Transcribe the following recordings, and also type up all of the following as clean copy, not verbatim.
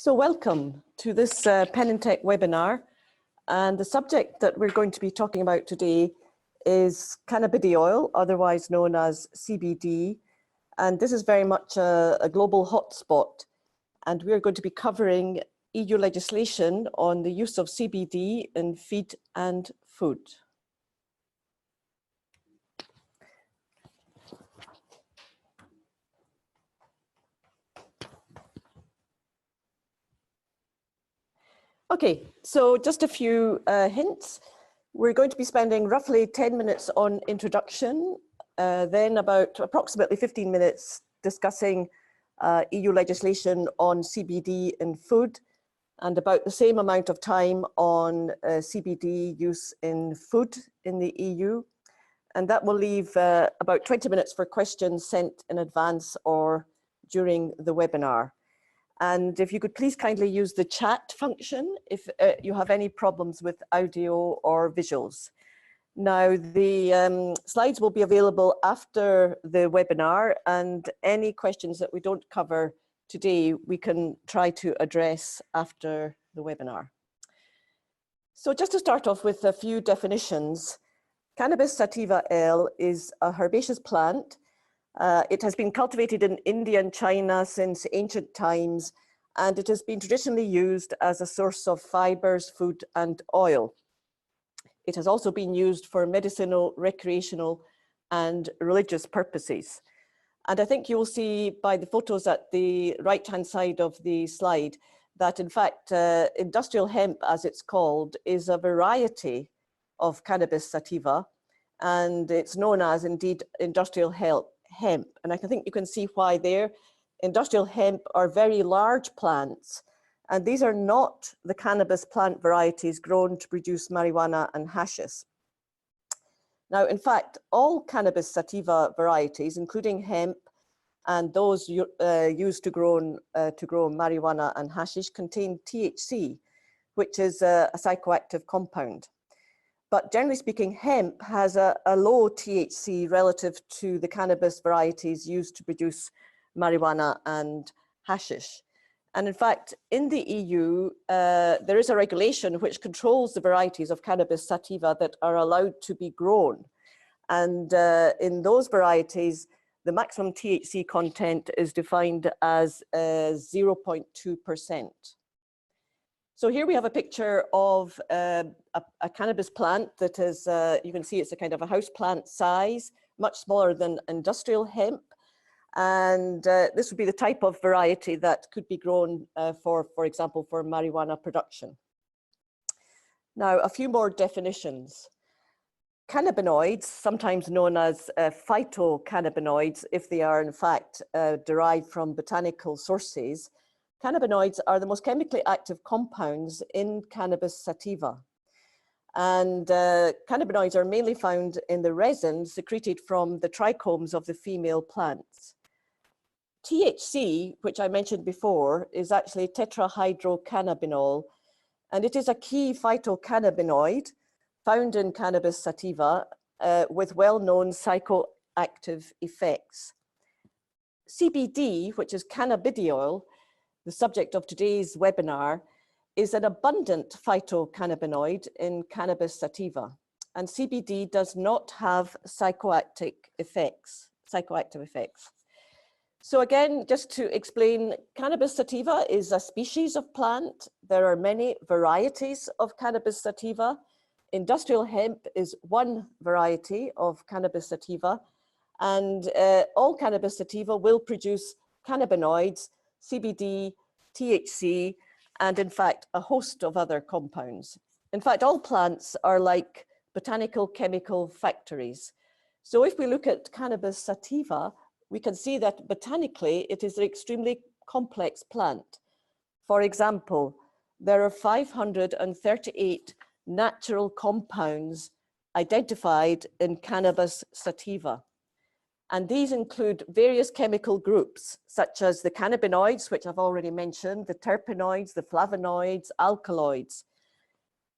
So welcome to this Pen and Tech webinar, and the subject that we're going to be talking about today is cannabidiol, otherwise known as CBD, and this is very much a global hotspot, and we're going to be covering EU legislation on the use of CBD in feed and food. Okay, so just a few hints. We're going to be spending roughly 10 minutes on introduction, then about approximately 15 minutes discussing EU legislation on CBD in food, and about the same amount of time on CBD use in food in the EU. And that will leave about 20 minutes for questions sent in advance or during the webinar. And if you could please kindly use the chat function if you have any problems with audio or visuals. Now, the slides will be available after the webinar, and any questions that we don't cover today, we can try to address after the webinar. So just to start off with a few definitions, Cannabis sativa L is a herbaceous plant. It has been cultivated in India and China since ancient times, and it has been traditionally used as a source of fibers, food, and oil. It has also been used for medicinal, recreational, and religious purposes. And I think you will see by the photos at the right-hand side of the slide that, in fact, industrial hemp, as it's called, is a variety of cannabis sativa, and it's known as, indeed, industrial hemp. And I think you can see why there. Industrial hemp are very large plants, and these are not the cannabis plant varieties grown to produce marijuana and hashish. Now, in fact, all cannabis sativa varieties, including hemp and those used to grow marijuana and hashish, contain THC, which is a psychoactive compound. But generally speaking, hemp has a low THC relative to the cannabis varieties used to produce marijuana and hashish. And in fact, in the EU, there is a regulation which controls the varieties of cannabis sativa that are allowed to be grown. And in those varieties, the maximum THC content is defined as 0.2%. So here we have a picture of a cannabis plant that is, you can see it's a kind of a house plant size, much smaller than industrial hemp. And this would be the type of variety that could be grown for example, for marijuana production. Now, a few more definitions. Cannabinoids, sometimes known as phytocannabinoids, if they are in fact derived from botanical sources, cannabinoids are the most chemically active compounds in cannabis sativa. And cannabinoids are mainly found in the resin secreted from the trichomes of the female plants. THC, which I mentioned before, is actually tetrahydrocannabinol, and it is a key phytocannabinoid found in cannabis sativa with well-known psychoactive effects. CBD, which is cannabidiol, the subject of today's webinar, is an abundant phytocannabinoid in cannabis sativa, and CBD does not have psychoactive effects. So again, just to explain, cannabis sativa is a species of plant. There are many varieties of cannabis sativa. Industrial hemp is one variety of cannabis sativa, and all cannabis sativa will produce cannabinoids, CBD, THC, and in fact, a host of other compounds. In fact, all plants are like botanical chemical factories. So if we look at cannabis sativa, we can see that botanically, it is an extremely complex plant. For example, there are 538 natural compounds identified in cannabis sativa. And these include various chemical groups, such as the cannabinoids, which I've already mentioned, the terpenoids, the flavonoids, alkaloids.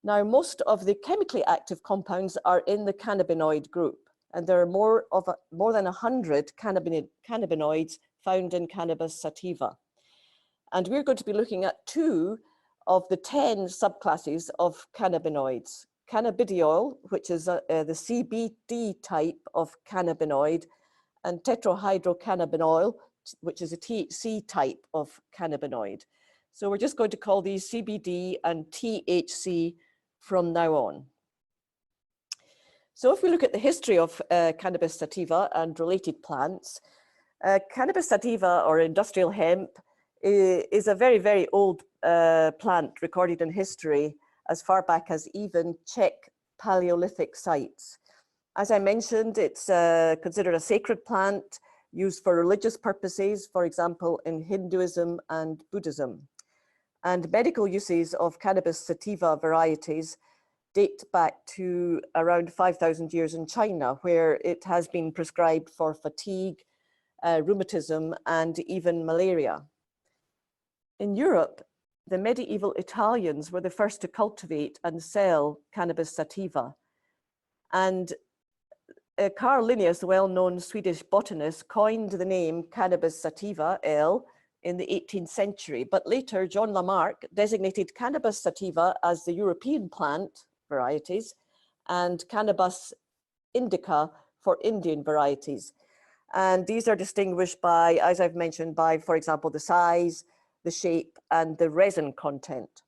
Now, most of the chemically active compounds are in the cannabinoid group, and there are more than 100 cannabinoids found in cannabis sativa. And we're going to be looking at 2 of the 10 subclasses of cannabinoids. Cannabidiol, which is the CBD type of cannabinoid, and tetrahydrocannabinol, which is a THC type of cannabinoid. So we're just going to call these CBD and THC from now on. So if we look at the history of cannabis sativa and related plants, cannabis sativa, or industrial hemp, is a very, very old plant recorded in history as far back as even Czech Paleolithic sites. As I mentioned, it's considered a sacred plant used for religious purposes, for example, in Hinduism and Buddhism. And medical uses of cannabis sativa varieties date back to around 5,000 years in China, where it has been prescribed for fatigue, rheumatism, and even malaria. In Europe, the medieval Italians were the first to cultivate and sell cannabis sativa. And Carl Linnaeus, the well-known Swedish botanist, coined the name cannabis sativa, L, in the 18th century. But later, John Lamarck designated cannabis sativa as the European plant varieties and cannabis indica for Indian varieties. And these are distinguished by, as I've mentioned, by, for example, the size, the shape, and the resin content.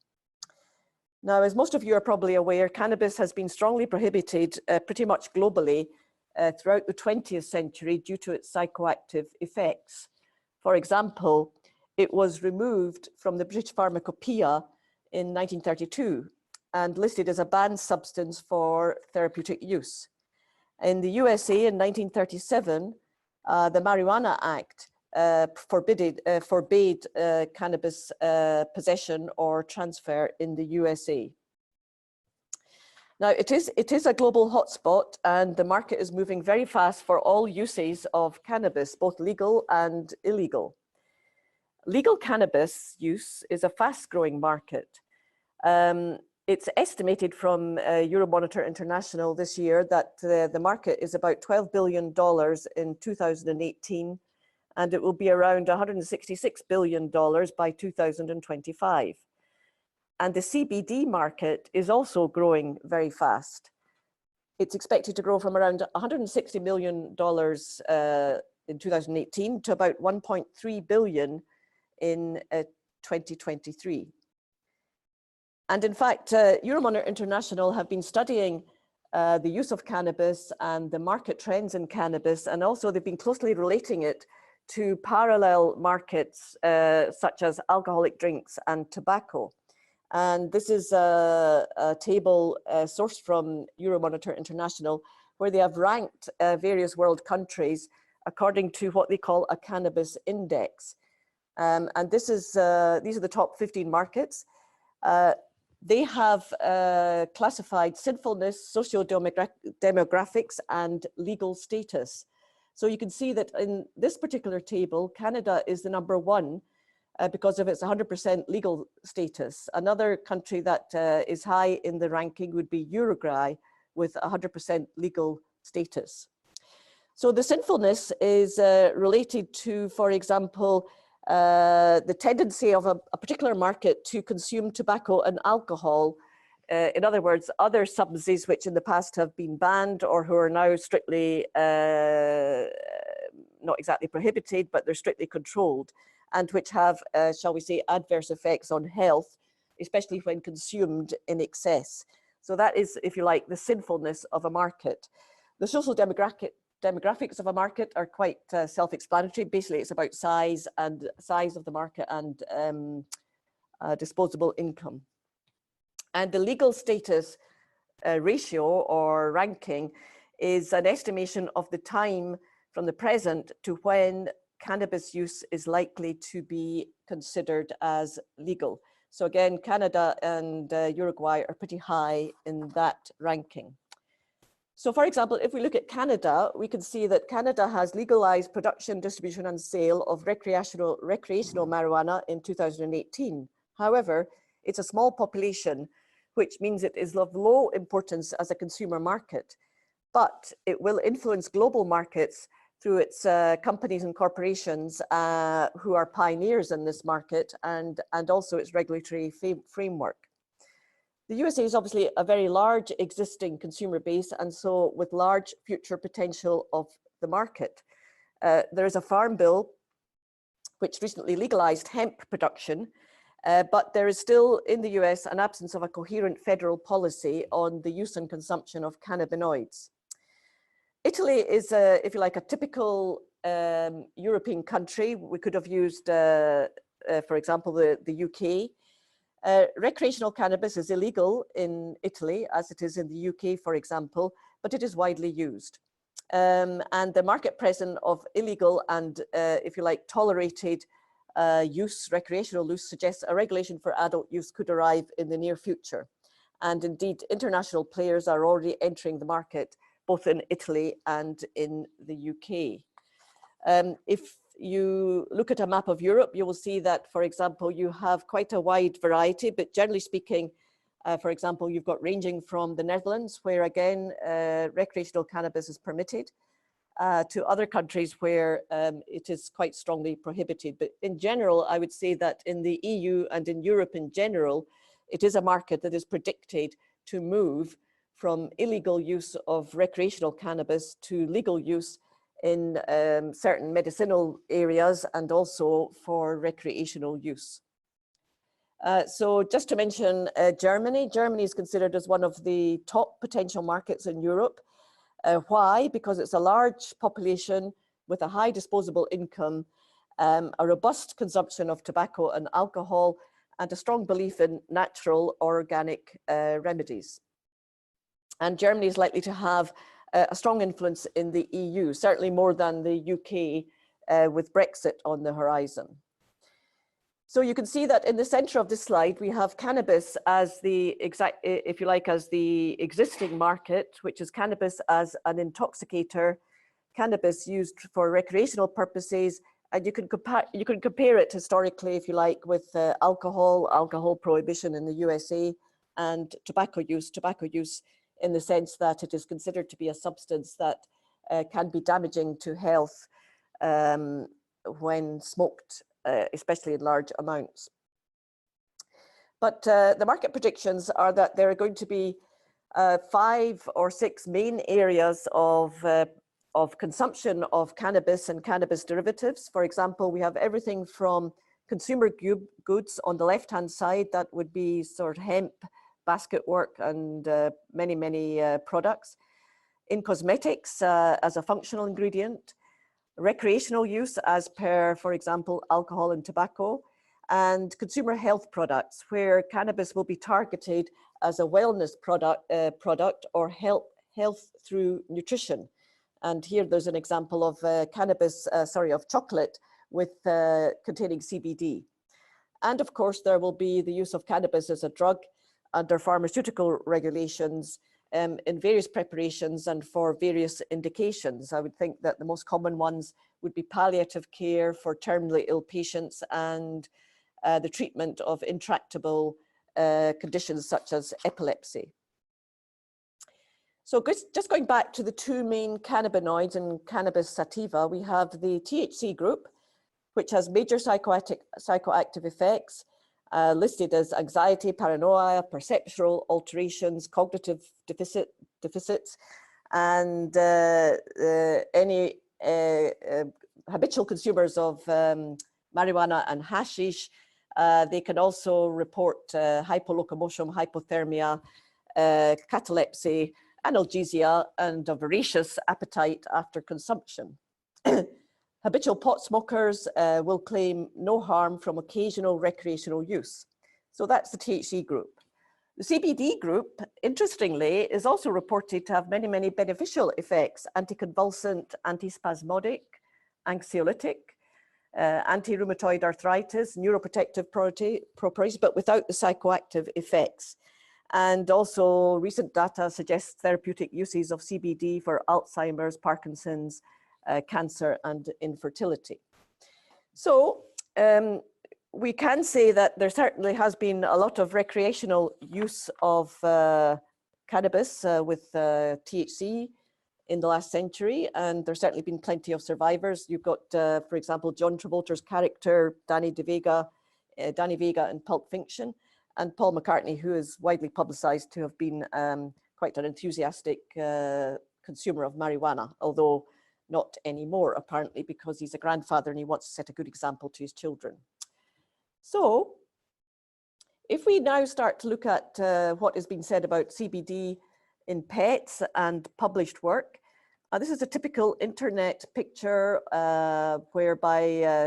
Now, as most of you are probably aware, cannabis has been strongly prohibited pretty much globally throughout the 20th century due to its psychoactive effects. For example, it was removed from the British Pharmacopoeia in 1932 and listed as a banned substance for therapeutic use. In the USA in 1937, the Marijuana Act forbade cannabis possession or transfer in the USA. Now, it is a global hotspot, and the market is moving very fast for all uses of cannabis, both legal and illegal. Legal cannabis use is a fast-growing market. It's estimated from Euromonitor International this year that the market is about $12 billion in 2018, and it will be around $166 billion by 2025. And the CBD market is also growing very fast. It's expected to grow from around $160 million in 2018 to about $1.3 billion in 2023. And in fact, Euromonitor International have been studying the use of cannabis and the market trends in cannabis, and also they've been closely relating it to parallel markets such as alcoholic drinks and tobacco. And this is a table sourced from Euromonitor International, where they have ranked various world countries according to what they call a cannabis index. And this is, these are the top 15 markets. They have classified sinfulness, socio-demographics, and legal status. So you can see that in this particular table, Canada is the #1 because of its 100% legal status. Another country that is high in the ranking would be Uruguay with 100% legal status. So the sinfulness is related to, for example, the tendency of a particular market to consume tobacco and alcohol. In other words, other substances which in the past have been banned or who are now strictly, not exactly prohibited, but they're strictly controlled, and which have, shall we say, adverse effects on health, especially when consumed in excess. So that is, if you like, the sinfulness of a market. The social demographics of a market are quite self-explanatory. Basically, it's about size of the market and disposable income. And the legal status ratio or ranking is an estimation of the time from the present to when cannabis use is likely to be considered as legal. So again, Canada and Uruguay are pretty high in that ranking. So for example, if we look at Canada, we can see that Canada has legalized production, distribution, and sale of recreational marijuana in 2018. However, it's a small population, which means it is of low importance as a consumer market, but it will influence global markets through its companies and corporations who are pioneers in this market, and also its regulatory framework. The USA is obviously a very large existing consumer base, and so with large future potential of the market. There is a farm bill which recently legalized hemp production, but there is still in the US an absence of a coherent federal policy on the use and consumption of cannabinoids. Italy is, if you like, a typical European country. We could have used, for example, the UK. Recreational cannabis is illegal in Italy, as it is in the UK, for example, but it is widely used. And the market presence of illegal and, if you like, tolerated use, recreational use, suggests a regulation for adult use could arrive in the near future. And indeed, international players are already entering the market, both in Italy and in the UK. If you look at a map of Europe, you will see that, for example, you have quite a wide variety, but generally speaking, for example, you've got ranging from the Netherlands, where again, recreational cannabis is permitted, to other countries where it is quite strongly prohibited. But in general, I would say that in the EU and in Europe in general, it is a market that is predicted to move from illegal use of recreational cannabis to legal use in certain medicinal areas and also for recreational use. So just to mention Germany. Germany is considered as one of the top potential markets in Europe. Why? Because it's a large population with a high disposable income, a robust consumption of tobacco and alcohol, and a strong belief in natural organic remedies. And Germany is likely to have a strong influence in the EU, certainly more than the UK with Brexit on the horizon. So you can see that in the center of this slide, we have cannabis as the if you like, as the existing market, which is cannabis as an intoxicator, cannabis used for recreational purposes. And you can compare it historically, if you like, with alcohol prohibition in the USA, and tobacco use in the sense that it is considered to be a substance that can be damaging to health when smoked, especially in large amounts. But the market predictions are that there are going to be 5 or 6 main areas of consumption of cannabis and cannabis derivatives. For example, we have everything from consumer goods on the left-hand side, that would be sort of hemp, basket work, and many products. In cosmetics as a functional ingredient, recreational use as per, for example, alcohol and tobacco, and consumer health products, where cannabis will be targeted as a wellness product or health through nutrition. And here there's an example of of chocolate with containing CBD. And of course, there will be the use of cannabis as a drug under pharmaceutical regulations in various preparations and for various indications. I would think that the most common ones would be palliative care for terminally ill patients and the treatment of intractable conditions such as epilepsy. So just going back to the 2 main cannabinoids in cannabis sativa, we have the THC group, which has major psychoactive effects, listed as anxiety, paranoia, perceptual alterations, cognitive deficits, and any habitual consumers of marijuana and hashish. They can also report hypolocomotion, hypothermia, catalepsy, analgesia, and a voracious appetite after consumption. Habitual pot smokers will claim no harm from occasional recreational use. So that's the THC group. The CBD group, interestingly, is also reported to have many beneficial effects: anticonvulsant, antispasmodic, anxiolytic, anti-rheumatoid arthritis, neuroprotective properties, but without the psychoactive effects. And also recent data suggests therapeutic uses of CBD for Alzheimer's, Parkinson's, cancer, and infertility. So we can say that there certainly has been a lot of recreational use of cannabis with THC in the last century, and there's certainly been plenty of survivors. You've got, for example, John Travolta's character, Danny Vega in Pulp Fiction, and Paul McCartney, who is widely publicized to have been quite an enthusiastic consumer of marijuana, although not anymore, apparently, because he's a grandfather and he wants to set a good example to his children. So, if we now start to look at what has been said about CBD in pets and published work, this is a typical internet picture whereby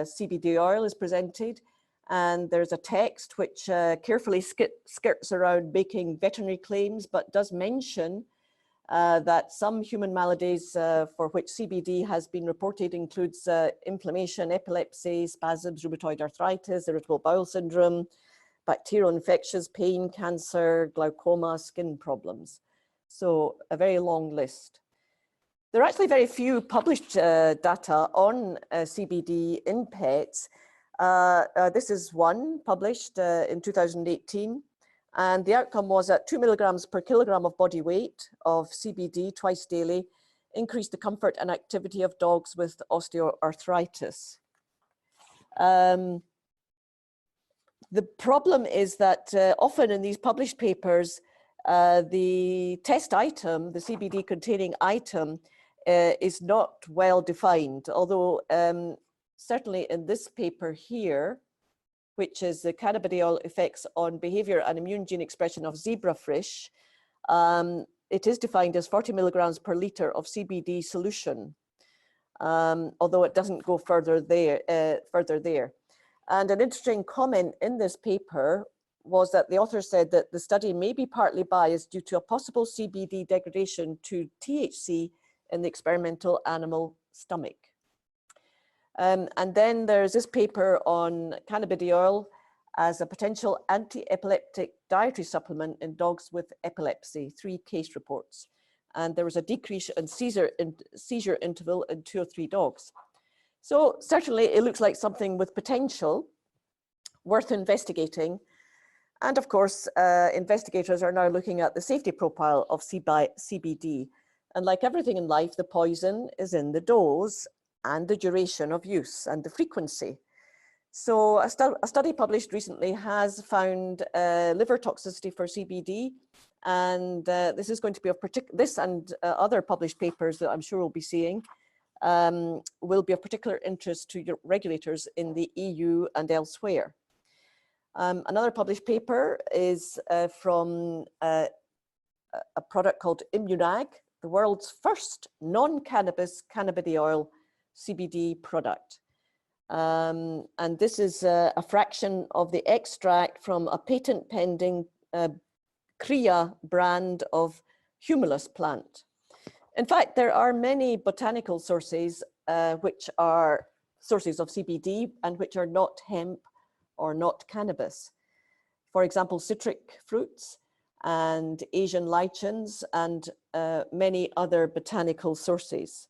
CBD oil is presented, and there's a text which carefully skirts around making veterinary claims, but does mention that some human maladies for which CBD has been reported includes inflammation, epilepsy, spasms, rheumatoid arthritis, irritable bowel syndrome, bacterial infections, pain, cancer, glaucoma, skin problems. So a very long list. There are actually very few published data on CBD in pets. This is one published in 2018, and the outcome was that 2 milligrams per kilogram of body weight of CBD twice daily increased the comfort and activity of dogs with osteoarthritis. The problem is that often in these published papers, the test item, the CBD-containing item, is not well defined, although certainly in this paper here, which is the cannabidiol effects on behavior and immune gene expression of zebrafish, it is defined as 40 milligrams per liter of CBD solution, although it doesn't go further there. And an interesting comment in this paper was that the author said that the study may be partly biased due to a possible CBD degradation to THC in the experimental animal stomach. And then there's this paper on cannabidiol as a potential anti-epileptic dietary supplement in dogs with epilepsy, 3 case reports. And there was a decrease in seizure interval in 2 or 3 dogs. So certainly it looks like something with potential, worth investigating. And of course, investigators are now looking at the safety profile of CBD. And like everything in life, the poison is in the dose and the duration of use and the frequency. So a study published recently has found liver toxicity for CBD. And this is going to be of this and other published papers that I'm sure we'll be seeing will be of particular interest to your regulators in the EU and elsewhere. Another published paper is from a product called Immunag, the world's first non-cannabis cannabidiol CBD product. And this is a fraction of the extract from a patent pending Kriya brand of humulus plant. In fact, there are many botanical sources which are sources of CBD and which are not hemp or not cannabis. For example, citric fruits and Asian lichens and many other botanical sources.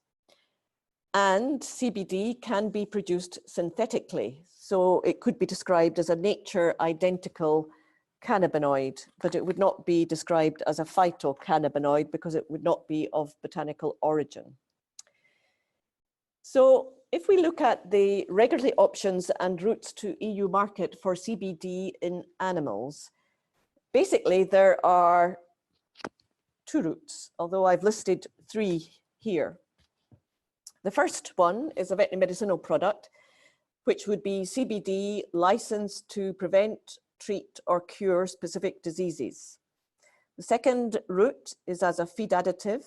And CBD can be produced synthetically. So it could be described as a nature identical cannabinoid, but it would not be described as a phytocannabinoid because it would not be of botanical origin. So if we look at the regulatory options and routes to EU market for CBD in animals, basically there are 2 routes, although I've listed 3 here. The first one is a veterinary medicinal product, which would be CBD licensed to prevent, treat, or cure specific diseases. The second route is as a feed additive.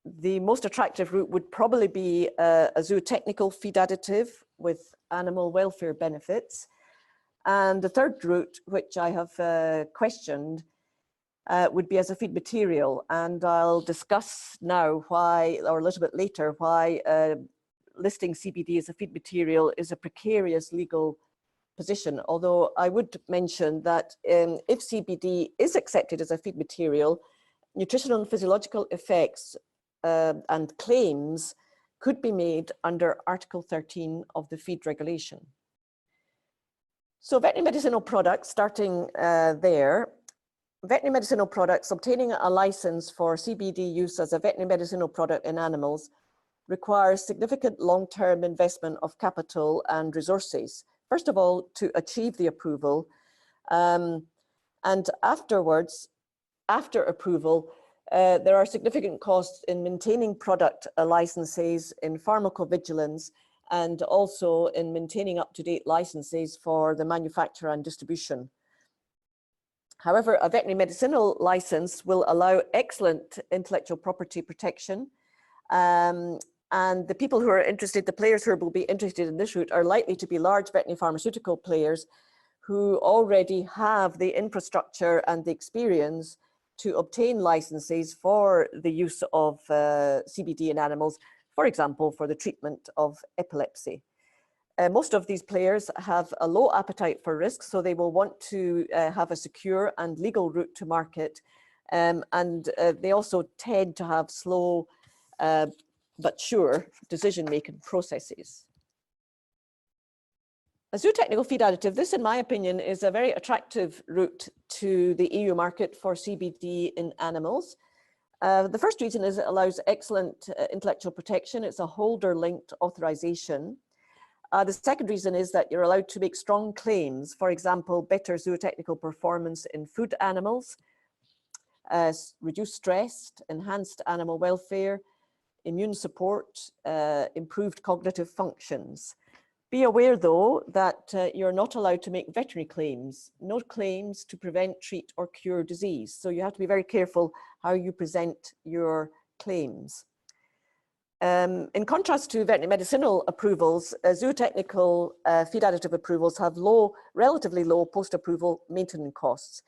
The most attractive route would probably be a zootechnical feed additive with animal welfare benefits. And the third route, which I have questioned, would be as a feed material. And I'll discuss now why, or a little bit later, why listing CBD as a feed material is a precarious legal position. Although I would mention that if CBD is accepted as a feed material, nutritional and physiological effects and claims could be made under Article 13 of the feed regulation. So veterinary medicinal products, starting there, veterinary medicinal products, obtaining a license for CBD use as a veterinary medicinal product in animals requires significant long-term investment of capital and resources. First of all, to achieve the approval, and afterwards, after approval, there are significant costs in maintaining product licenses, in pharmacovigilance, and also in maintaining up-to-date licenses for the manufacture and distribution. However, a veterinary medicinal license will allow excellent intellectual property protection, and the people who are interested, the players who will be interested in this route, are likely to be large veterinary pharmaceutical players who already have the infrastructure and the experience to obtain licenses for the use of CBD in animals, for example, for the treatment of epilepsy. Most of these players have a low appetite for risk, so they will want to have a secure and legal route to market. And they also tend to have slow but sure decision-making processes. A zootechnical feed additive, this in my opinion is a very attractive route to the EU market for CBD in animals. The first reason is it allows excellent intellectual protection. It's a holder-linked authorization. The second reason is that you're allowed to make strong claims, for example, better zootechnical performance in food animals, reduced stress, enhanced animal welfare, immune support, improved cognitive functions. Be aware though that you're not allowed to make veterinary claims, no claims to prevent, treat or cure disease. So you have to be very careful how you present your claims. In contrast to veterinary medicinal approvals, zootechnical feed additive approvals have relatively low post-approval maintenance costs.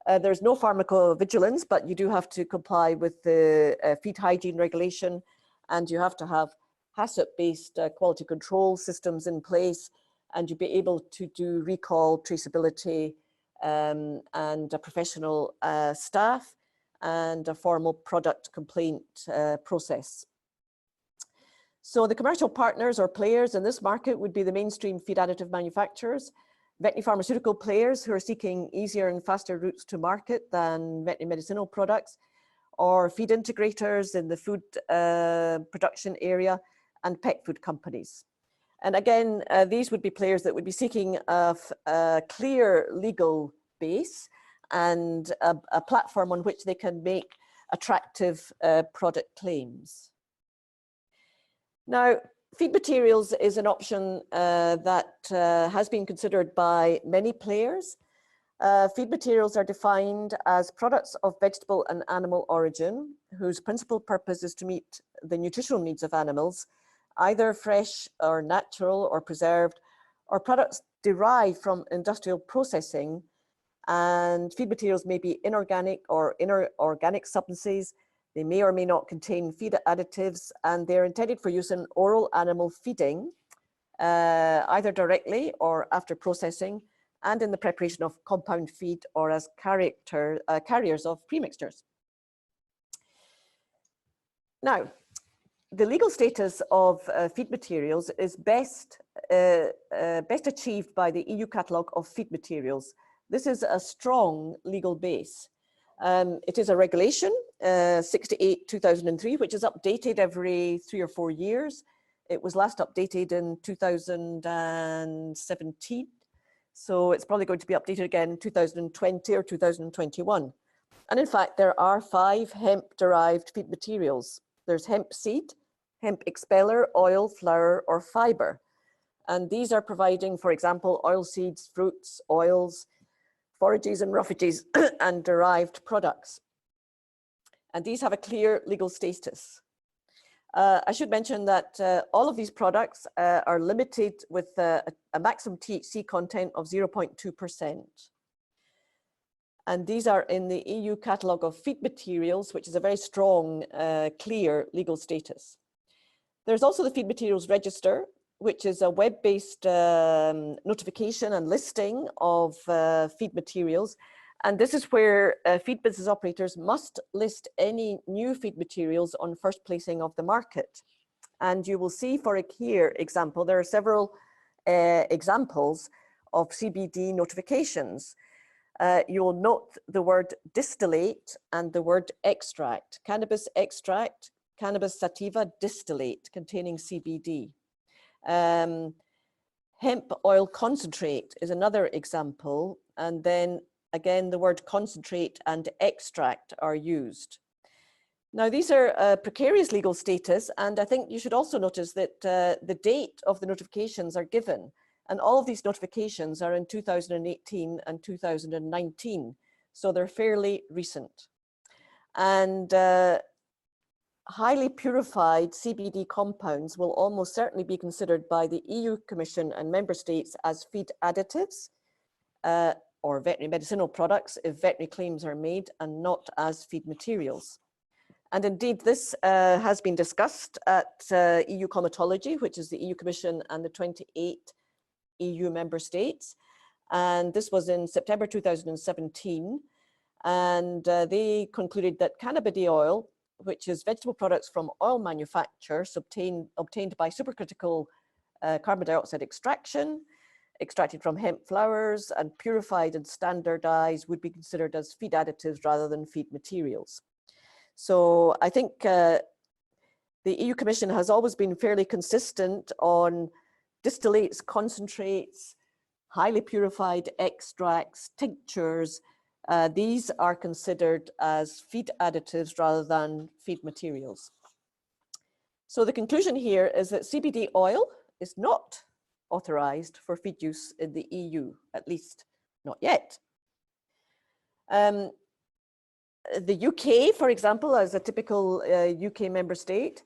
There's no pharmacovigilance, but you do have to comply with the feed hygiene regulation, and you have to have HACCP-based quality control systems in place, and you'll be able to do recall, traceability, and a professional staff, and a formal product complaint process. So the commercial partners or players in this market would be the mainstream feed additive manufacturers, veterinary pharmaceutical players who are seeking easier and faster routes to market than veterinary medicinal products, or feed integrators in the food production area, and pet food companies. And again, these would be players that would be seeking a clear legal base and a platform on which they can make attractive product claims. Now, feed materials is an option that has been considered by many players. Feed materials are defined as products of vegetable and animal origin, whose principal purpose is to meet the nutritional needs of animals, either fresh or natural or preserved, or products derived from industrial processing. And feed materials may be inorganic or inorganic substances. They may or may not contain feed additives, and they're intended for use in oral animal feeding, either directly or after processing, and in the preparation of compound feed or as carriers of premixtures. Now, the legal status of feed materials is best achieved by the EU catalogue of feed materials. This is a strong legal base. It is a regulation, 68/2003, which is updated every 3 or 4 years. It was last updated in 2017. So it's probably going to be updated again in 2020 or 2021. And in fact, there are 5 hemp-derived feed materials. There's hemp seed, hemp expeller, oil, flour, or fiber. And these are providing, for example, oil seeds, fruits, oils, forages and roughages, and derived products. And these have a clear legal status. I should mention that all of these products are limited with a maximum THC content of 0.2%. And these are in the EU catalogue of feed materials, which is a very strong, clear legal status. There's also the Feed Materials Register, which is a web-based notification and listing of feed materials. And this is where feed business operators must list any new feed materials on first placing of the market. And you will see for a here example, there are several examples of CBD notifications. you'll note the word distillate and the word extract. Cannabis extract, cannabis sativa distillate containing CBD. Hemp oil concentrate is another example. And then again, the word concentrate and extract are used. Now, these are precarious legal status, and I think you should also notice that the date of the notifications are given, and all of these notifications are in 2018 and 2019, so they're fairly recent. And highly purified CBD compounds will almost certainly be considered by the EU Commission and member states as feed additives or veterinary medicinal products if veterinary claims are made, and not as feed materials. And indeed, this has been discussed at EU Comitology, which is the EU Commission and the 28 EU member states. And this was in September 2017. And they concluded that cannabidiol, which is vegetable products from oil manufacturers obtained by supercritical carbon dioxide extraction, extracted from hemp flowers and purified and standardized, would be considered as feed additives rather than feed materials. So I think the EU Commission has always been fairly consistent on distillates, concentrates, highly purified extracts, tinctures. These are considered as feed additives rather than feed materials. So the conclusion here is that CBD oil is not authorized for feed use in the EU, at least not yet. The UK, for example, as a typical UK member state,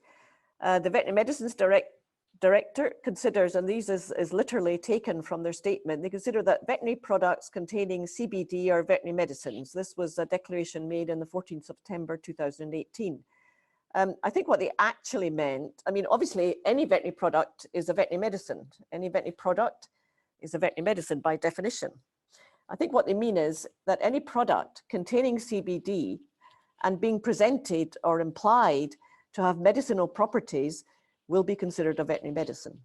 the Veterinary Medicines Director considers, and these is literally taken from their statement, they consider that veterinary products containing CBD are veterinary medicines. This was a declaration made on the 14th September 2018. I think what they actually meant, I mean, obviously any veterinary product is a veterinary medicine. Any veterinary product is a veterinary medicine by definition. I think what they mean is that any product containing CBD and being presented or implied to have medicinal properties will be considered a veterinary medicine.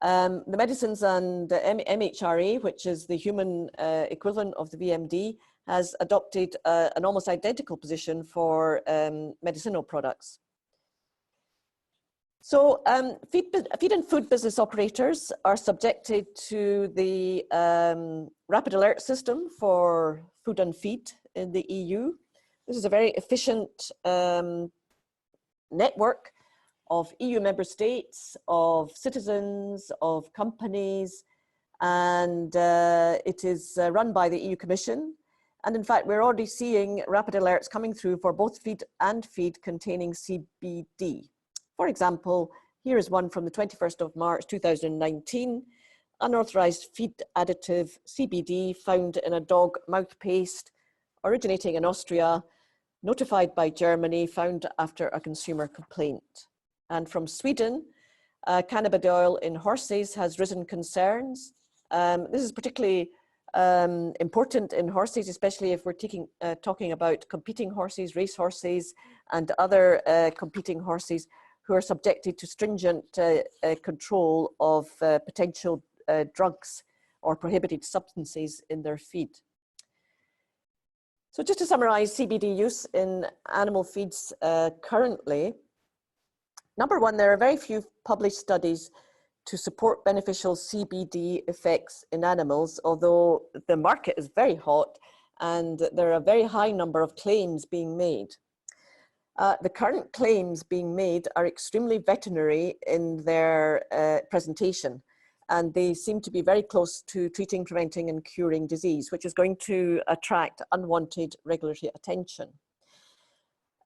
The medicines and MHRA, which is the human equivalent of the VMD, has adopted an almost identical position for medicinal products. So feed and food business operators are subjected to the rapid alert system for food and feed in the EU. This is a very efficient network of EU member states, of citizens, of companies, and it is run by the EU Commission. And in fact, we're already seeing rapid alerts coming through for both feed and feed containing CBD. For example, here is one from the 21st of March 2019, unauthorized feed additive CBD found in a dog mouth paste originating in Austria, notified by Germany, found after a consumer complaint. And from Sweden, cannabidiol in horses has risen concerns. This is particularly important in horses, especially if we're talking about competing horses, race horses, and other competing horses who are subjected to stringent control of potential drugs or prohibited substances in their feed. So just to summarize CBD use in animal feeds currently, number one, there are very few published studies to support beneficial CBD effects in animals, although the market is very hot and there are a very high number of claims being made. The current claims being made are extremely veterinary in their presentation, and they seem to be very close to treating, preventing, and curing disease, which is going to attract unwanted regulatory attention.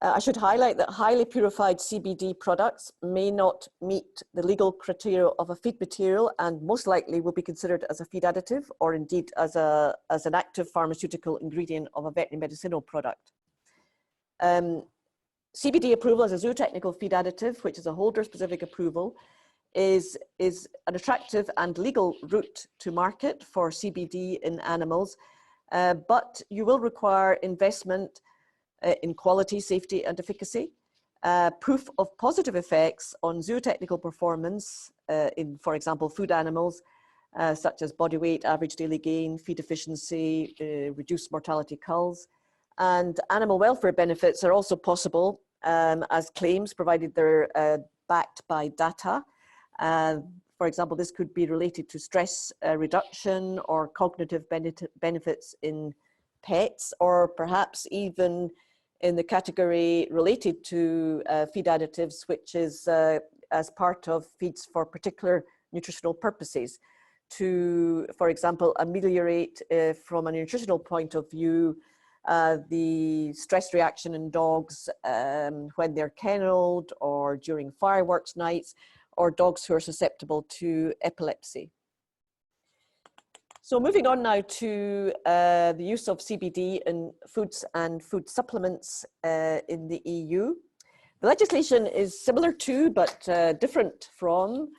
I should highlight that highly purified CBD products may not meet the legal criteria of a feed material and most likely will be considered as a feed additive or indeed as an active pharmaceutical ingredient of a veterinary medicinal product. CBD approval as a zootechnical feed additive, which is a holder-specific approval, is an attractive and legal route to market for CBD in animals, but you will require investment in quality, safety, and efficacy, proof of positive effects on zootechnical performance in, for example, food animals, such as body weight, average daily gain, feed efficiency, reduced mortality culls. And animal welfare benefits are also possible as claims, provided they're backed by data. For example, this could be related to stress reduction or cognitive benefits in pets, or perhaps even in the category related to feed additives, which is as part of feeds for particular nutritional purposes to, for example, ameliorate from a nutritional point of view the stress reaction in dogs when they're kennelled or during fireworks nights, or dogs who are susceptible to epilepsy. So moving on now to the use of CBD in foods and food supplements in the EU. The legislation is similar to, but different from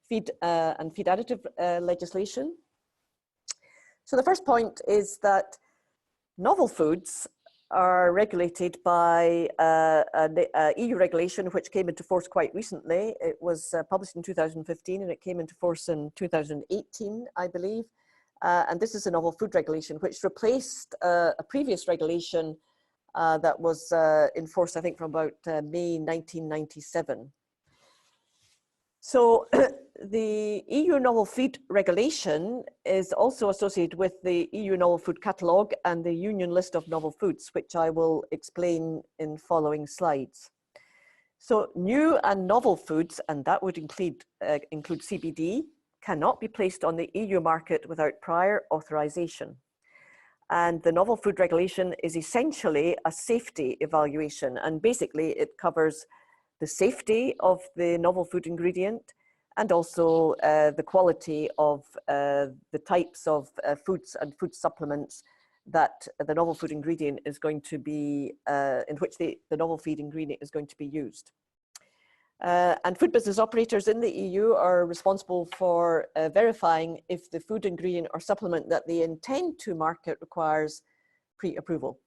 feed and feed additive legislation. So the first point is that novel foods are regulated by an EU regulation which came into force quite recently. It was published in 2015 and it came into force in 2018, I believe. And this is a novel food regulation which replaced a previous regulation that was in force, I think, from about May 1997. So the EU Novel Food Regulation is also associated with the EU Novel Food Catalogue and the Union List of Novel Foods, which I will explain in following slides. So new and novel foods, and that would include CBD, cannot be placed on the EU market without prior authorization. And the Novel Food Regulation is essentially a safety evaluation, and basically it covers the safety of the novel food ingredient and also the quality of the types of foods and food supplements that the novel food ingredient is going to be, in which the novel feed ingredient is going to be used. And food business operators in the EU are responsible for verifying if the food ingredient or supplement that they intend to market requires pre-approval.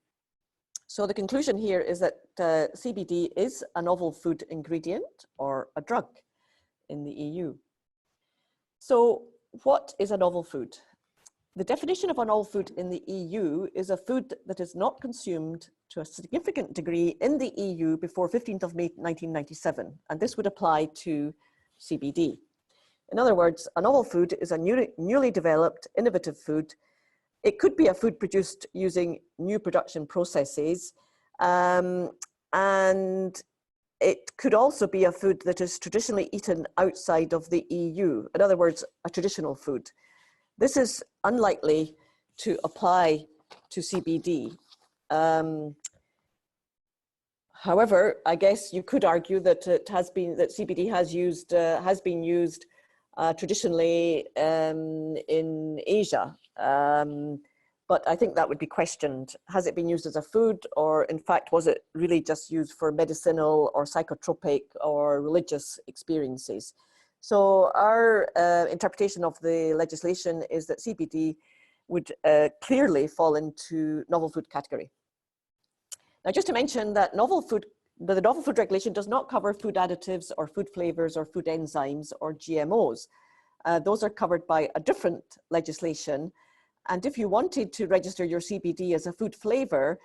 So the conclusion here is that CBD is a novel food ingredient or a drug in the EU. So what is a novel food? The definition of a novel food in the EU is a food that is not consumed to a significant degree in the EU before 15th of May 1997, and this would apply to CBD. In other words, a novel food is a newly developed, innovative food. It could be a food produced using new production processes, and it could also be a food that is traditionally eaten outside of the EU. In other words, a traditional food. This is unlikely to apply to CBD. However, I guess you could argue that CBD has been used traditionally in Asia. But I think that would be questioned. Has it been used as a food, or in fact, was it really just used for medicinal or psychotropic or religious experiences? So our interpretation of the legislation is that CBD would clearly fall into novel food category. Now, just to mention that the novel food regulation does not cover food additives or food flavors or food enzymes or GMOs. Those are covered by a different legislation. And if you wanted to register your CBD as a food flavor,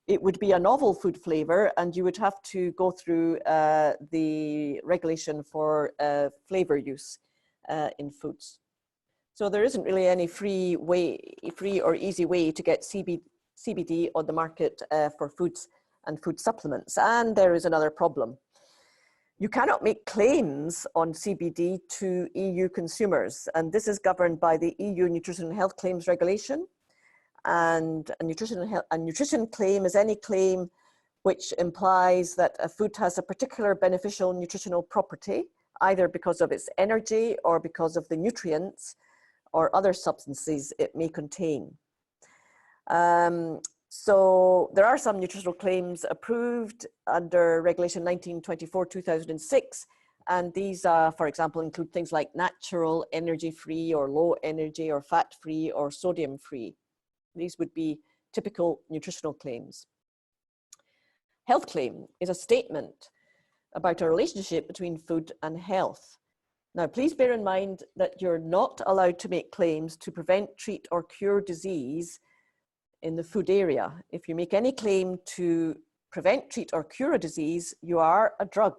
it would be a novel food flavor, and you would have to go through the regulation for flavor use in foods. So there isn't really any free or easy way to get CBD on the market for foods and food supplements. And there is another problem. You cannot make claims on CBD to EU consumers, and this is governed by the EU Nutrition and Health Claims Regulation. And a nutrition claim is any claim which implies that a food has a particular beneficial nutritional property, either because of its energy or because of the nutrients or other substances it may contain. So there are some nutritional claims approved under Regulation 1924/2006, and these, for example, include things like natural, energy-free, or low energy, or fat-free, or sodium-free. These would be typical nutritional claims. Health claim is a statement about a relationship between food and health. Now, please bear in mind that you're not allowed to make claims to prevent, treat, or cure disease in the food area. If you make any claim to prevent, treat, or cure a disease, you are a drug.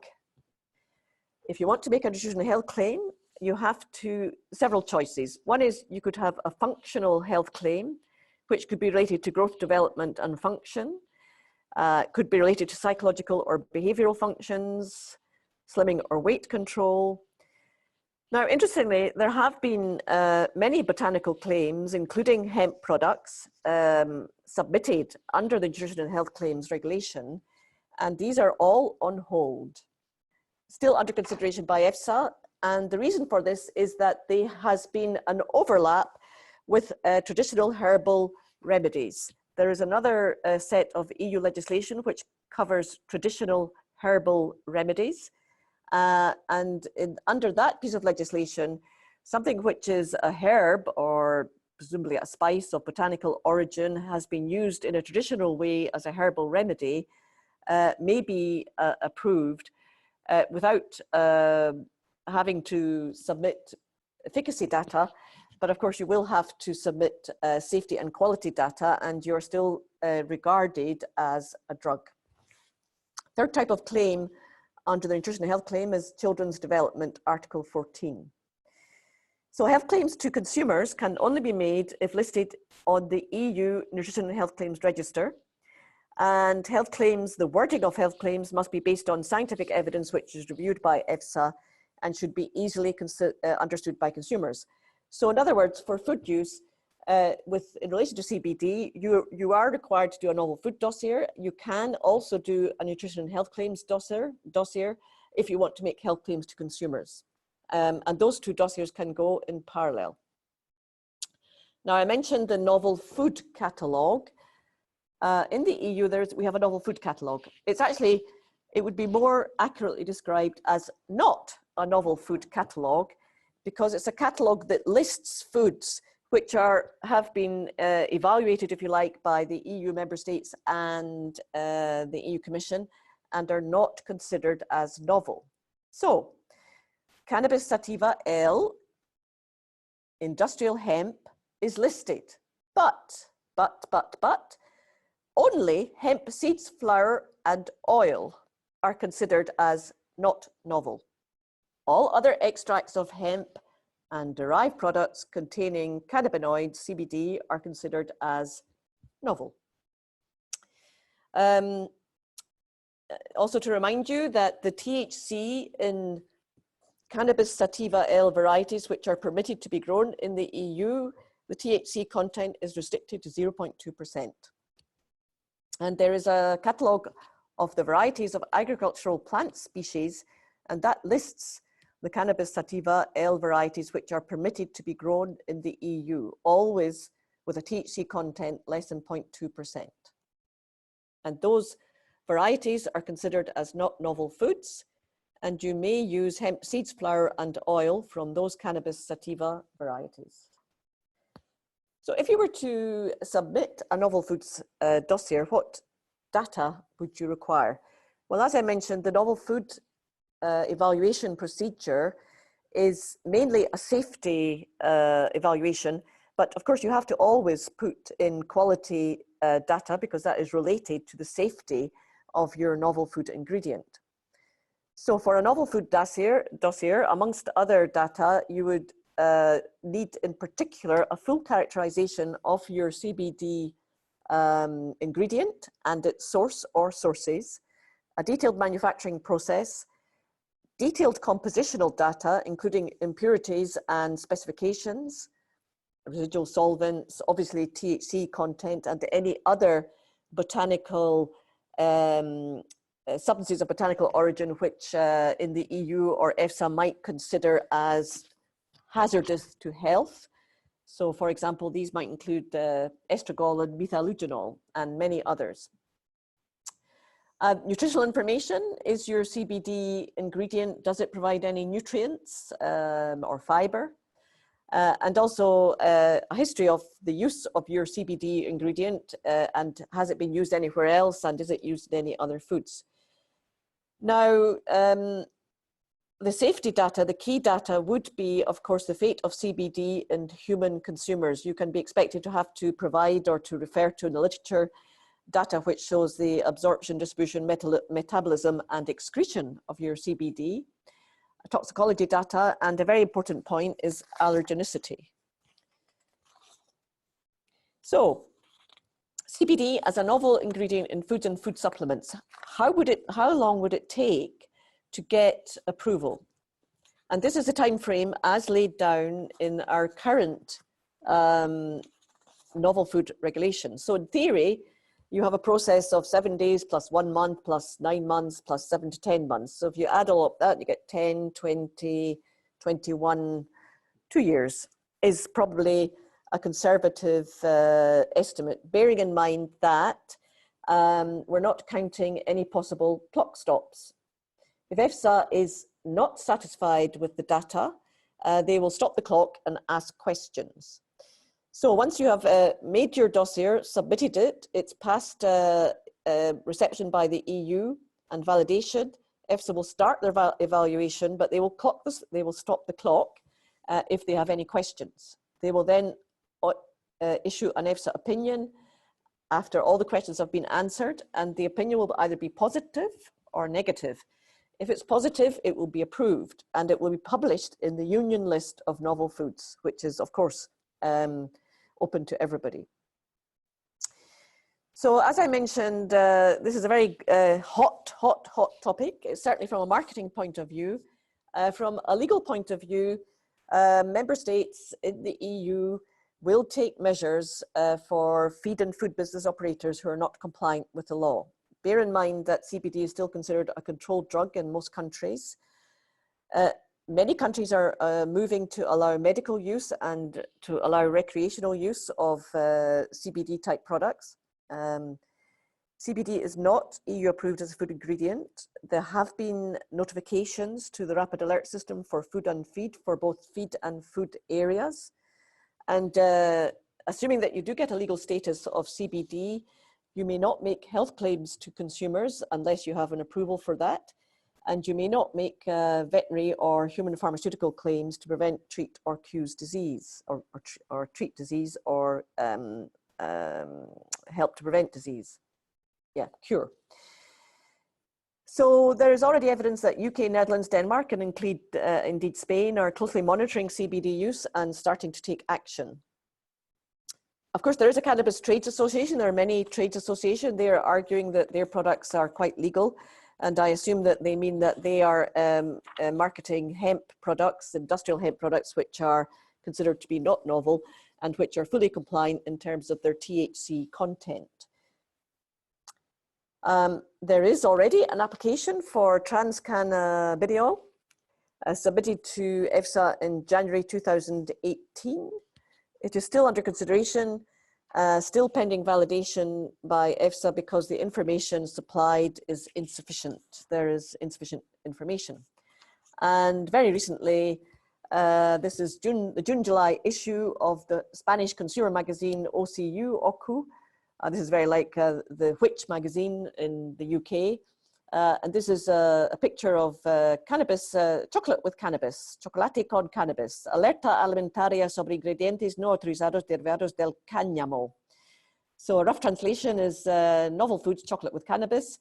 If you want to make a nutritional health claim, you have several choices. One is you could have a functional health claim, which could be related to growth, development, and function. Could be related to psychological or behavioral functions, slimming or weight control. Now, interestingly, there have been many botanical claims, including hemp products, submitted under the Nutrition and Health Claims Regulation, and these are all on hold, still under consideration by EFSA. And the reason for this is that there has been an overlap with traditional herbal remedies. There is another set of EU legislation which covers traditional herbal remedies. Under that piece of legislation, something which is a herb or presumably a spice of botanical origin has been used in a traditional way as a herbal remedy may be approved without having to submit efficacy data. But of course, you will have to submit safety and quality data, and you're still regarded as a drug. Third type of claim under the Nutrition and Health Claim is Children's Development, Article 14. So health claims to consumers can only be made if listed on the EU Nutrition and Health Claims Register. And health claims, the wording of health claims must be based on scientific evidence which is reviewed by EFSA and should be easily understood by consumers. So in other words, for food use, in relation to CBD, you are required to do a novel food dossier. You can also do a nutrition and health claims dossier if you want to make health claims to consumers. And those two dossiers can go in parallel. Now, I mentioned the novel food catalogue. In the EU, we have a novel food catalogue. It would be more accurately described as not a novel food catalogue, because it's a catalogue that lists foods which have been evaluated, if you like, by the EU member states and the EU Commission, and are not considered as novel. So, cannabis sativa L, industrial hemp, is listed, but, only hemp seeds, flour, and oil are considered as not novel. All other extracts of hemp and derived products containing cannabinoids, CBD, are considered as novel. Also to remind you that the THC in cannabis sativa L varieties which are permitted to be grown in the EU, the THC content is restricted to 0.2%. And there is a catalogue of the varieties of agricultural plant species, and that lists the cannabis sativa L varieties which are permitted to be grown in the EU, always with a THC content less than 0.2%. And those varieties are considered as not novel foods, and you may use hemp seeds, flour, and oil from those cannabis sativa varieties. So if you were to submit a novel foods dossier, what data would you require? Well, as I mentioned, the novel food evaluation procedure is mainly a safety evaluation, but of course you have to always put in quality data because that is related to the safety of your novel food ingredient. So for a novel food dossier amongst other data, you would need in particular a full characterization of your CBD ingredient and its source or sources, a detailed manufacturing process, detailed compositional data, including impurities and specifications, residual solvents, obviously THC content, and any other botanical substances of botanical origin which in the EU or EFSA might consider as hazardous to health. So for example, these might include estragol and methyluginol and many others. Nutritional information: is your CBD ingredient, does it provide any nutrients or fiber? And also a history of the use of your CBD ingredient, and has it been used anywhere else, and is it used in any other foods? Now, the safety data, the key data would be, of course, the fate of CBD in human consumers. You can be expected to have to provide or to refer to in the literature data which shows the absorption, distribution, metabolism, and excretion of your CBD, toxicology data, and a very important point is allergenicity. So, CBD as a novel ingredient in foods and food supplements, how long would it take to get approval? And this is the time frame as laid down in our current novel food regulations. So in theory, you have a process of 7 days plus 1 month plus 9 months plus 7 to 10 months. So if you add all up that, you get 10, 20, 21, 2 years is probably a conservative estimate, bearing in mind that we're not counting any possible clock stops. If EFSA is not satisfied with the data, they will stop the clock and ask questions. So once you have made your dossier, submitted it, it's passed reception by the EU and validation. EFSA will start their evaluation, but they will clock this, they will stop the clock if they have any questions. They will then issue an EFSA opinion after all the questions have been answered, and the opinion will either be positive or negative. If it's positive, it will be approved, and it will be published in the Union list of novel foods, which is, of course, open to everybody. So as I mentioned, this is a very hot topic, certainly from a marketing point of view. From a legal point of view, member states in the EU will take measures for feed and food business operators who are not compliant with the law. Bear in mind that CBD is still considered a controlled drug in most countries. Many countries are moving to allow medical use and to allow recreational use of CBD type products. CBD is not EU approved as a food ingredient. There have been notifications to the Rapid Alert System for food and feed for both feed and food areas. And assuming that you do get a legal status of CBD, you may not make health claims to consumers unless you have an approval for that. And you may not make veterinary or human pharmaceutical claims to prevent, treat, or cure disease, or treat disease, or help to prevent disease. Yeah, cure. So there is already evidence that UK, Netherlands, Denmark, and indeed Spain are closely monitoring CBD use and starting to take action. Of course, there is a Cannabis Trades Association. There are many trades associations. They are arguing that their products are quite legal. And I assume that they mean that they are marketing hemp products, industrial hemp products, which are considered to be not novel and which are fully compliant in terms of their THC content. There is already an application for trans cannabidiol submitted to EFSA in January 2018. It is still under consideration, still pending validation by EFSA because the information supplied is insufficient. There is insufficient information. And very recently, this is the June-July issue of the Spanish consumer magazine OCU. This is very like the Which magazine in the UK. And this is a picture of cannabis, chocolate with cannabis, chocolate con cannabis, alerta alimentaria sobre ingredientes no autorizados derivados del cáñamo. So a rough translation is novel foods, chocolate with cannabis.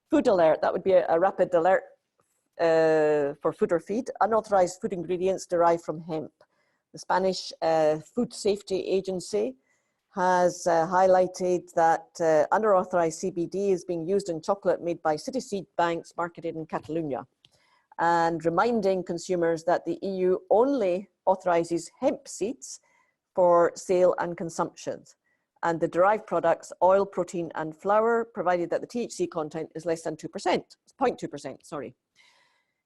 Food alert, that would be a rapid alert for food or feed. Unauthorized food ingredients derived from hemp. The Spanish Food Safety Agency has highlighted that unauthorized CBD is being used in chocolate made by City Seed Banks marketed in Catalonia, and reminding consumers that the EU only authorizes hemp seeds for sale and consumption, and the derived products, oil, protein, and flour, provided that the THC content is less than 0.2%, sorry.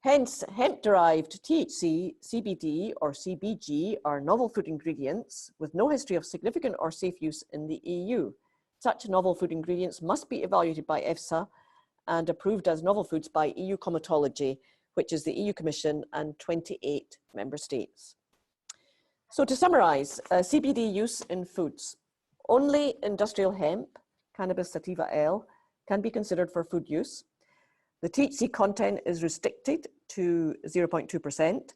Hence, hemp-derived THC, CBD, or CBG are novel food ingredients with no history of significant or safe use in the EU. Such novel food ingredients must be evaluated by EFSA and approved as novel foods by EU Comitology, which is the EU Commission and 28 member states. So to summarize, CBD use in foods. Only industrial hemp, Cannabis sativa L, can be considered for food use. The THC content is restricted to 0.2%,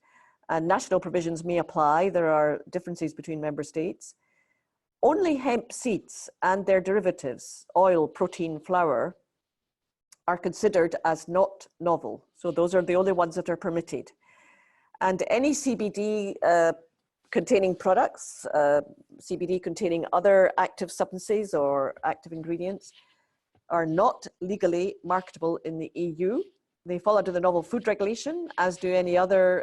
and national provisions may apply. There are differences between member states. Only hemp seeds and their derivatives, oil, protein, flour, are considered as not novel. So those are the only ones that are permitted. And any CBD containing products, CBD containing other active substances or active ingredients, are not legally marketable in the EU. They fall under the Novel Food Regulation, as do any other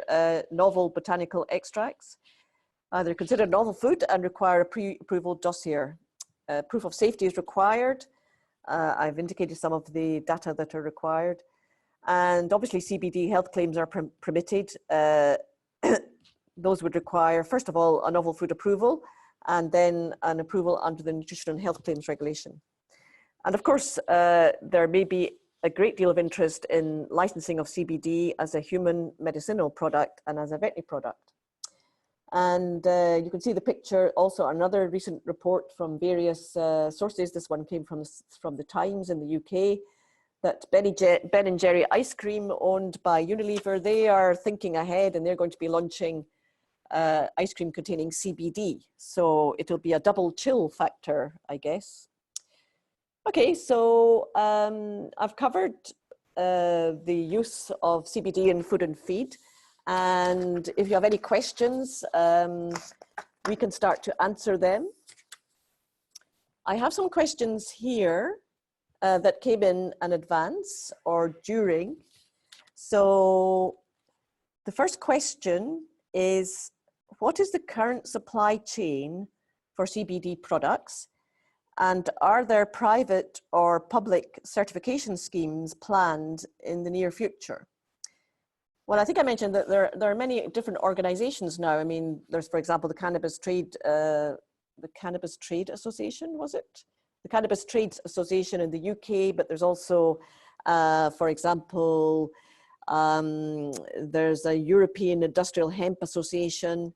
novel botanical extracts. They're considered novel food and require a pre-approval dossier. Proof of safety is required. I've indicated some of the data that are required. And obviously CBD health claims are permitted. Those would require, first of all, a novel food approval, and then an approval under the Nutrition and Health Claims Regulation. And of course, there may be a great deal of interest in licensing of CBD as a human medicinal product and as a veterinary product. And you can see the picture, also another recent report from various sources. This one came from the Times in the UK, that Ben & Jerry ice cream owned by Unilever, they are thinking ahead and they're going to be launching ice cream containing CBD. So it'll be a double chill factor, I guess. Okay, so I've covered the use of CBD in food and feed. And if you have any questions, we can start to answer them. I have some questions here that came in advance or during. So the first question is, what is the current supply chain for CBD products? And are there private or public certification schemes planned in the near future? Well, I think I mentioned that there are many different organizations now. I mean, there's, for example, the Cannabis Trade Association, was it? The Cannabis Trade Association in the UK, but there's also, for example, there's a European Industrial Hemp Association,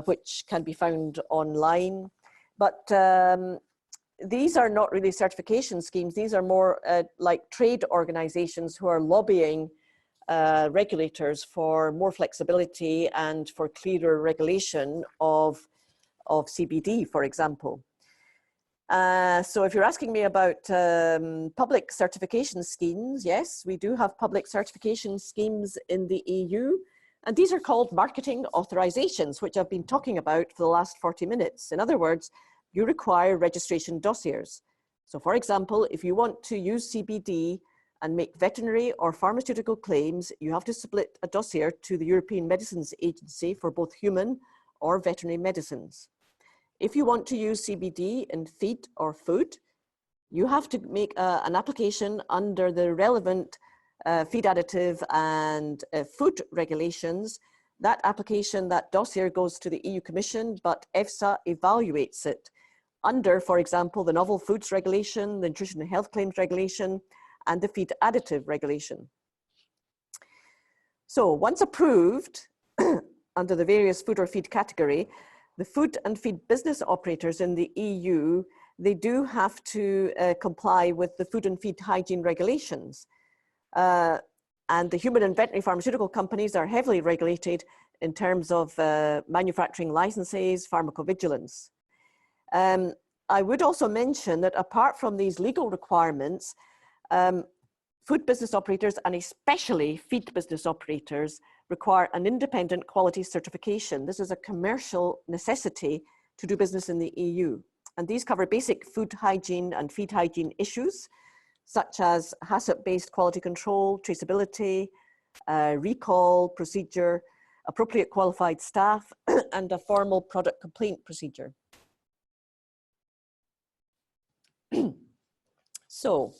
which can be found online. But these are not really certification schemes. These are more like trade organizations who are lobbying regulators for more flexibility and for clearer regulation of CBD, for example. So if you're asking me about public certification schemes, yes, we do have public certification schemes in the EU, and these are called marketing authorizations, which I've been talking about for the last 40 minutes. In other words, you require registration dossiers. So for example, if you want to use CBD and make veterinary or pharmaceutical claims, you have to submit a dossier to the European Medicines Agency for both human or veterinary medicines. If you want to use CBD in feed or food, you have to make an application under the relevant feed additive and food regulations. That application, that dossier goes to the EU Commission, but EFSA evaluates it under, for example, the Novel Foods Regulation, the Nutrition and Health Claims Regulation, and the feed additive regulation. So once approved under the various food or feed category, the food and feed business operators in the EU, they do have to comply with the food and feed hygiene regulations. And the human and veterinary pharmaceutical companies are heavily regulated in terms of manufacturing licenses, pharmacovigilance. I would also mention that apart from these legal requirements, food business operators and especially feed business operators require an independent quality certification. This is a commercial necessity to do business in the EU. And these cover basic food hygiene and feed hygiene issues, such as HACCP-based quality control, traceability, recall procedure, appropriate qualified staff, and a formal product complaint procedure. So,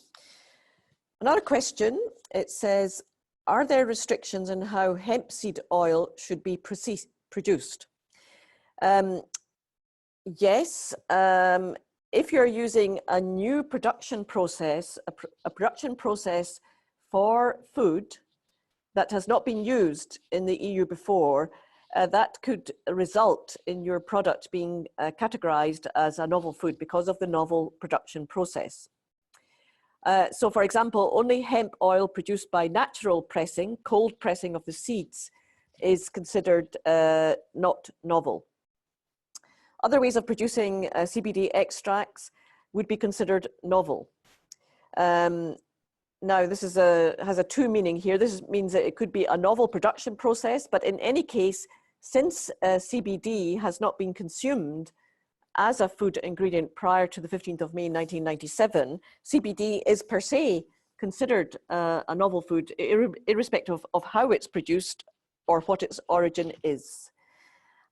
another question, it says, are there restrictions on how hemp seed oil should be produced? Yes, if you're using a new production process, a production process for food that has not been used in the EU before, that could result in your product being categorized as a novel food because of the novel production process. So for example, only hemp oil produced by natural pressing, cold pressing of the seeds, is considered not novel. Other ways of producing CBD extracts would be considered novel. Now, this is has a two meaning here. This means that it could be a novel production process, but in any case, since CBD has not been consumed as a food ingredient prior to the 15th of May 1997, CBD is per se considered a novel food, irrespective of how it's produced or what its origin is.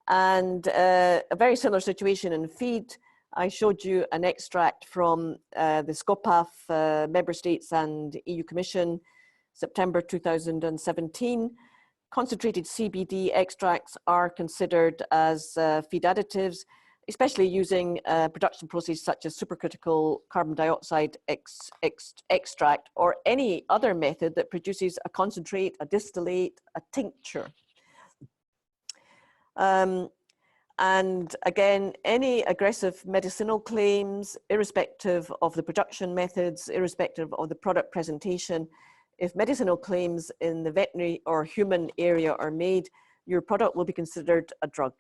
And a very similar situation in feed. I showed you an extract from the SCOPAF member states and EU Commission, September 2017. Concentrated CBD extracts are considered as feed additives, especially using production processes such as supercritical carbon dioxide extract or any other method that produces a concentrate, a distillate, a tincture. And again, any aggressive medicinal claims, irrespective of the production methods, irrespective of the product presentation, if medicinal claims in the veterinary or human area are made, your product will be considered a drug.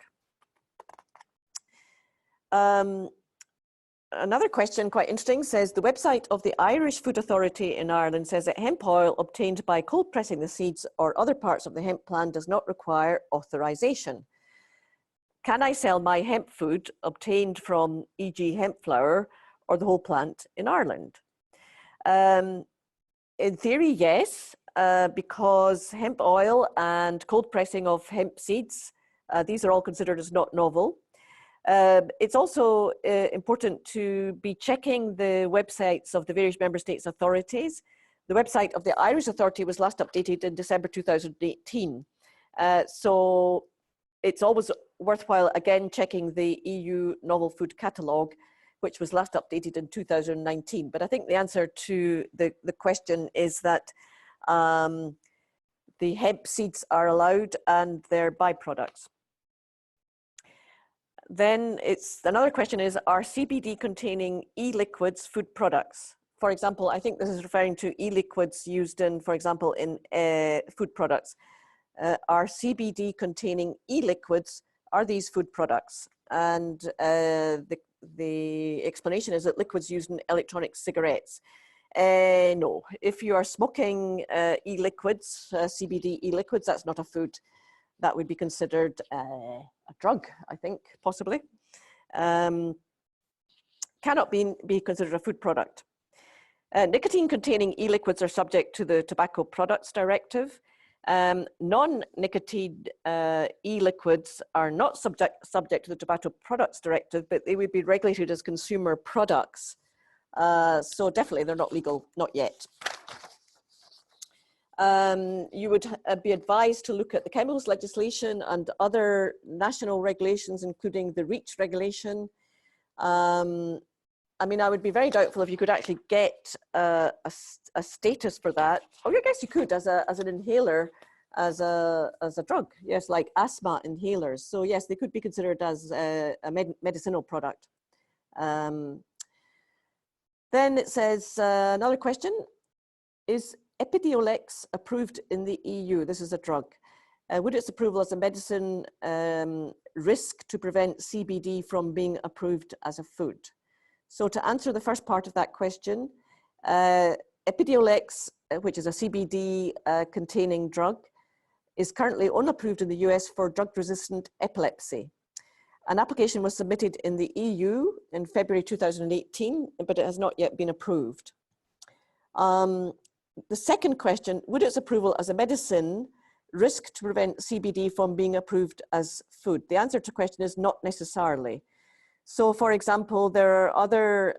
Another question, quite interesting, says the website of the Irish Food Authority in Ireland says that hemp oil obtained by cold pressing the seeds or other parts of the hemp plant does not require authorization. Can I sell my hemp food obtained from, e.g. hemp flour, or the whole plant in Ireland? In theory, yes, because hemp oil and cold pressing of hemp seeds, these are all considered as not novel. It's also important to be checking the websites of the various member states' authorities. The website of the Irish Authority was last updated in December 2018. So it's always worthwhile again checking the EU Novel Food Catalogue, which was last updated in 2019. But I think the answer to the question is that the hemp seeds are allowed and they're byproducts. Then another question is, are CBD-containing e-liquids food products? For example, I think this is referring to e-liquids used in, for example, in food products. Are CBD-containing e-liquids, are these food products? And the explanation is that liquids used in electronic cigarettes. No, if you are smoking e-liquids, CBD e-liquids, that's not a food. That would be considered a drug, I think, possibly. Cannot be considered a food product. Nicotine-containing e-liquids are subject to the Tobacco Products Directive. Non-nicotine e-liquids are not subject to the Tobacco Products Directive, but they would be regulated as consumer products. So definitely they're not legal, not yet. You would be advised to look at the chemicals legislation and other national regulations, including the REACH regulation. I mean, I would be very doubtful if you could actually get a status for that. Oh, I guess you could as an inhaler, as a drug. Yes, like asthma inhalers. So yes, they could be considered as a medicinal product. Then it says another question is Epidiolex approved in the EU? This is a drug. Would its approval as a medicine risk to prevent CBD from being approved as a food? So to answer the first part of that question, Epidiolex, which is a CBD containing drug, is currently unapproved in the US for drug-resistant epilepsy. An application was submitted in the EU in February 2018, but it has not yet been approved. The second question, would its approval as a medicine risk to prevent CBD from being approved as food? The answer to the question is not necessarily. So for example, there are other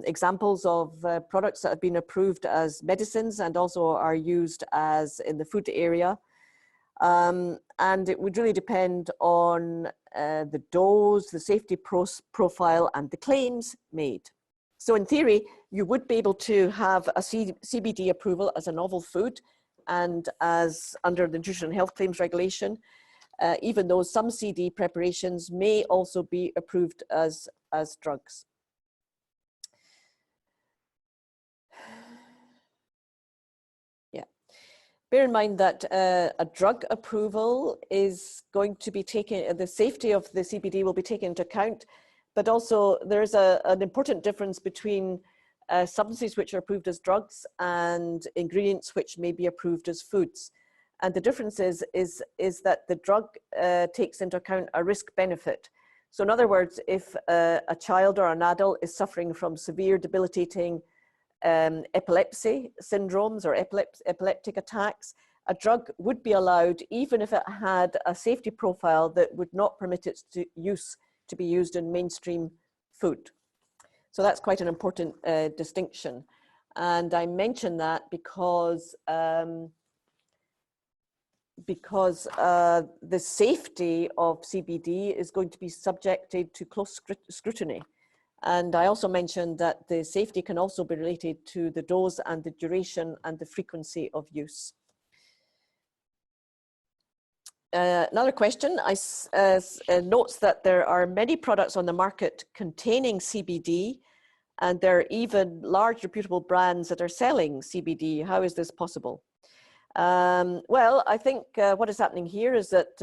examples of products that have been approved as medicines and also are used as in the food area. And it would really depend on the dose, the safety profile and the claims made. So in theory, you would be able to have a CBD approval as a novel food and as under the Nutrition and Health Claims Regulation, even though some CD preparations may also be approved as drugs. bear in mind that a drug approval is going to be taken, the safety of the CBD will be taken into account, but also there's an important difference between substances which are approved as drugs and ingredients which may be approved as foods. And the difference is that the drug takes into account a risk-benefit. So in other words, if a child or an adult is suffering from severe debilitating epilepsy syndromes or epileptic attacks, a drug would be allowed even if it had a safety profile that would not permit its use to be used in mainstream food. So that's quite an important distinction. And I mention that because the safety of CBD is going to be subjected to close scrutiny. And I also mentioned that the safety can also be related to the dose and the duration and the frequency of use. Another question notes that there are many products on the market containing CBD, and there are even large reputable brands that are selling CBD. How is this possible? Well, I think what is happening here is that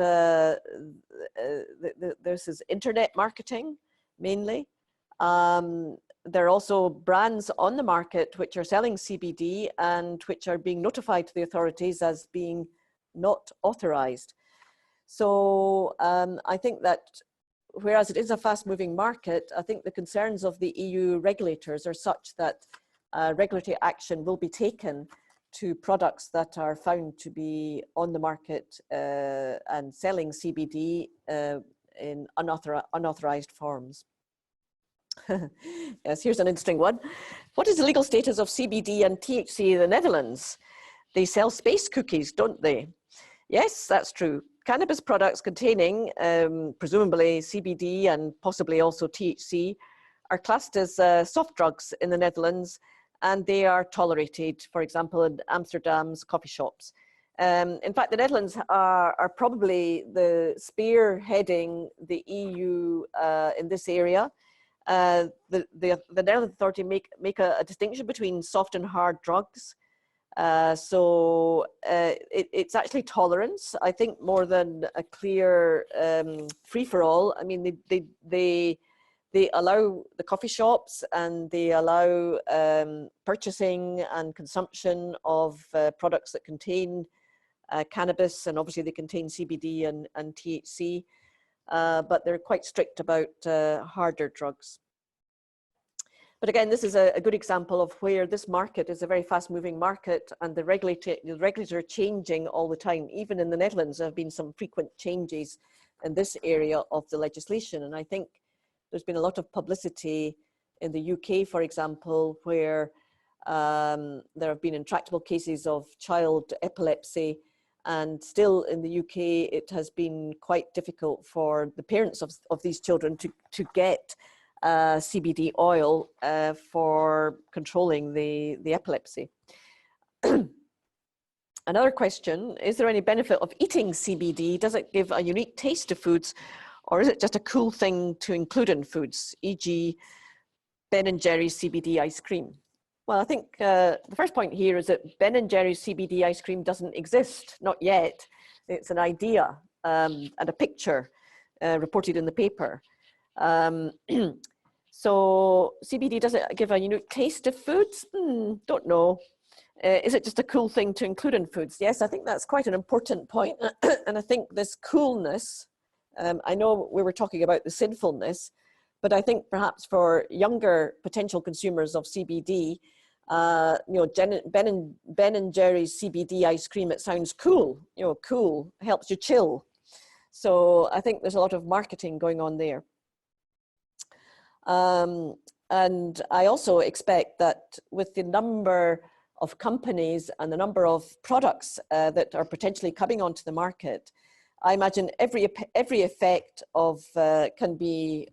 this is internet marketing mainly. There are also brands on the market which are selling CBD and which are being notified to the authorities as being not authorized. So I think that whereas it is a fast-moving market, I think the concerns of the EU regulators are such that regulatory action will be taken to products that are found to be on the market and selling CBD in unauthorized forms. Yes, here's an interesting one. What is the legal status of CBD and THC in the Netherlands? They sell space cookies, don't they? Yes, that's true. Cannabis products containing presumably CBD and possibly also THC are classed as soft drugs in the Netherlands, and they are tolerated, for example, in Amsterdam's coffee shops. In fact, the Netherlands are probably the spearheading the EU in this area. The Netherlands authority make a distinction between soft and hard drugs. It's actually tolerance, I think, more than a clear free-for-all. I mean, they allow the coffee shops and they allow purchasing and consumption of products that contain cannabis, and obviously they contain CBD and THC, but they're quite strict about harder drugs. But again, this is a good example of where this market is a very fast-moving market, and the regulators are changing all the time. Even in the Netherlands, there have been some frequent changes in this area of the legislation, and I think there's been a lot of publicity in the UK, for example, where there have been intractable cases of child epilepsy, and still in the UK, it has been quite difficult for the parents of these children to get CBD oil for controlling the epilepsy. Another question, is there any benefit of eating CBD? Does it give a unique taste to foods, or is it just a cool thing to include in foods, e.g. Ben & Jerry's CBD ice cream? Well, I think the first point here is that Ben & Jerry's CBD ice cream doesn't exist, not yet. It's an idea and a picture reported in the paper. So CBD, does it give a unique taste to foods? Don't know. Is it just a cool thing to include in foods? Yes, I think that's quite an important point. And I think this coolness, I know we were talking about the sinfulness, but I think perhaps for younger potential consumers of CBD, you know, Ben & Jerry's CBD ice cream, it sounds cool, you know, cool, helps you chill. So I think there's a lot of marketing going on there. And I also expect that with the number of companies and the number of products that are potentially coming onto the market, I imagine every effect of can be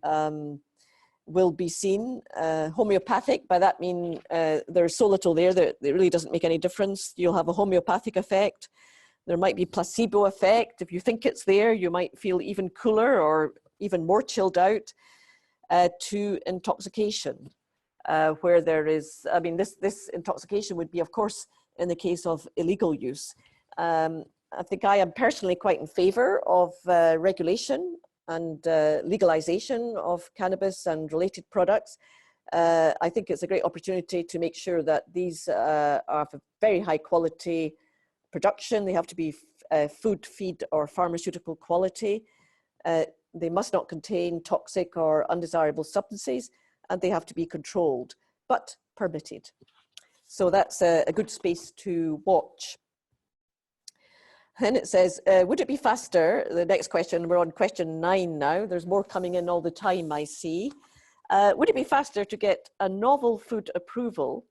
will be seen. Homeopathic, by that mean there's so little there that it really doesn't make any difference. You'll have a homeopathic effect. There might be placebo effect. If you think it's there, you might feel even cooler or even more chilled out. To intoxication, where there is, I mean, this intoxication would be, of course, in the case of illegal use. I think I am personally quite in favor of regulation and legalization of cannabis and related products. I think it's a great opportunity to make sure that these are of a very high quality production. They have to be food, feed, or pharmaceutical quality. They must not contain toxic or undesirable substances, and they have to be controlled, but permitted. So that's a good space to watch. Then it says, would it be faster, the next question, we're on question 9 now, there's more coming in all the time I see. Would it be faster to get a novel food approval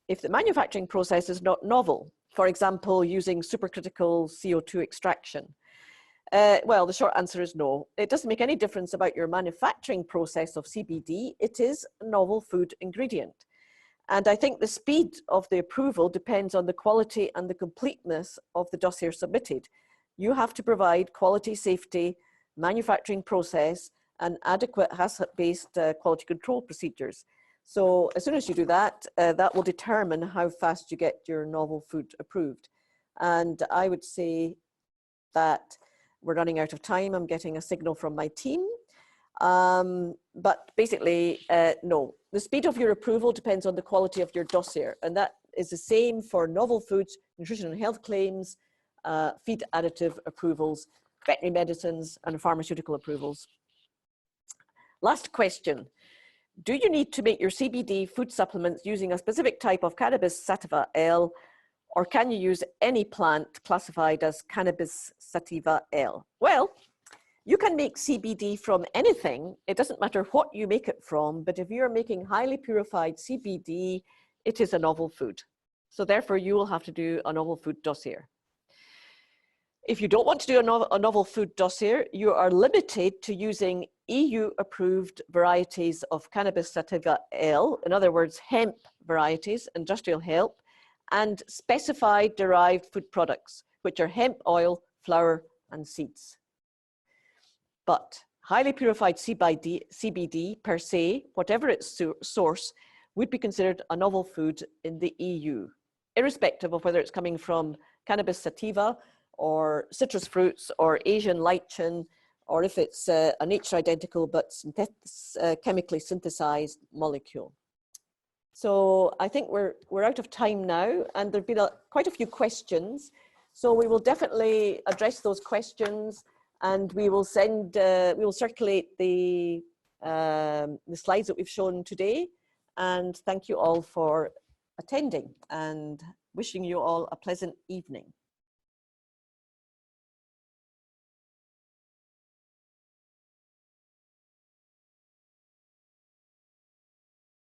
if the manufacturing process is not novel? For example, using supercritical CO2 extraction. Well, the short answer is no. It doesn't make any difference about your manufacturing process of CBD. It is a novel food ingredient. And I think the speed of the approval depends on the quality and the completeness of the dossier submitted. You have to provide quality, safety, manufacturing process, and adequate hazard-based quality control procedures. So as soon as you do that, that will determine how fast you get your novel food approved. And I would say that we're running out of time. I'm getting a signal from my team. But basically, no. The speed of your approval depends on the quality of your dossier. And that is the same for novel foods, nutrition and health claims, feed additive approvals, veterinary medicines, and pharmaceutical approvals. Last question. Do you need to make your CBD food supplements using a specific type of cannabis sativa L, or can you use any plant classified as cannabis sativa L? Well, you can make CBD from anything. It doesn't matter what you make it from, but if you're making highly purified CBD, it is a novel food. So therefore, you will have to do a novel food dossier. If you don't want to do a novel food dossier, you are limited to using EU-approved varieties of cannabis sativa L, in other words, hemp varieties, industrial hemp, and specified derived food products, which are hemp oil, flour, and seeds. But highly purified CBD per se, whatever its source, would be considered a novel food in the EU, irrespective of whether it's coming from cannabis sativa or citrus fruits or Asian lichen, or if it's a nature identical but chemically synthesized molecule. So I think we're out of time now, and there've been quite a few questions. So we will definitely address those questions, and we will circulate the slides that we've shown today. And thank you all for attending, and wishing you all a pleasant evening.